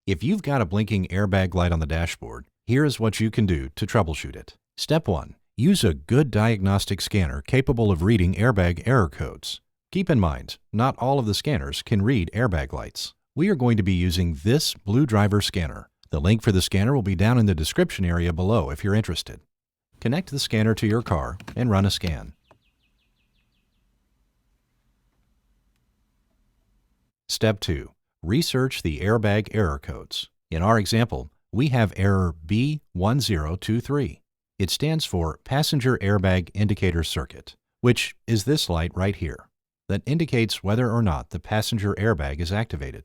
If you've got a blinking airbag light on the dashboard, here is what you can do to troubleshoot it. Step 1. Use a good diagnostic scanner capable of reading airbag error codes. Keep in mind, not all of the scanners can read airbag lights. We are going to be using this blue driver scanner. The link for the scanner will be down in the description area below if you're interested. Connect the scanner to your car and run a scan. Step 2. Research the airbag error codes. In our example, we have error B1023. It stands for Passenger Airbag Indicator Circuit, which is this light right here that indicates whether or not the passenger airbag is activated.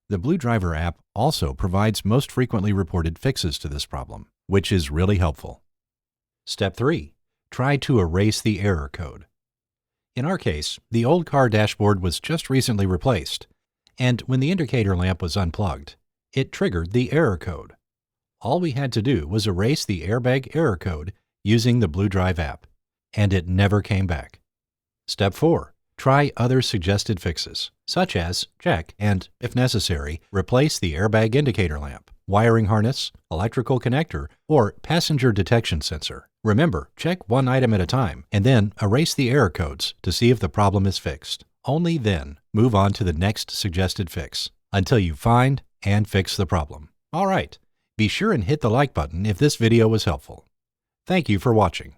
The Blue Driver app also provides most frequently reported fixes to this problem, which is really helpful. Step 3. Try to erase the error code. In our case, the old car dashboard was just recently replaced, and when the indicator lamp was unplugged, it triggered the error code. All we had to do was erase the airbag error code using the Blue Drive app, and it never came back. Step 4. Try other suggested fixes, such as check and, if necessary, replace the airbag indicator lamp, wiring harness, electrical connector, or passenger detection sensor. Remember, check one item at a time and then erase the error codes to see if the problem is fixed. Only then move on to the next suggested fix until you find and fix the problem. All right, be sure and hit the like button if this video was helpful. Thank you for watching.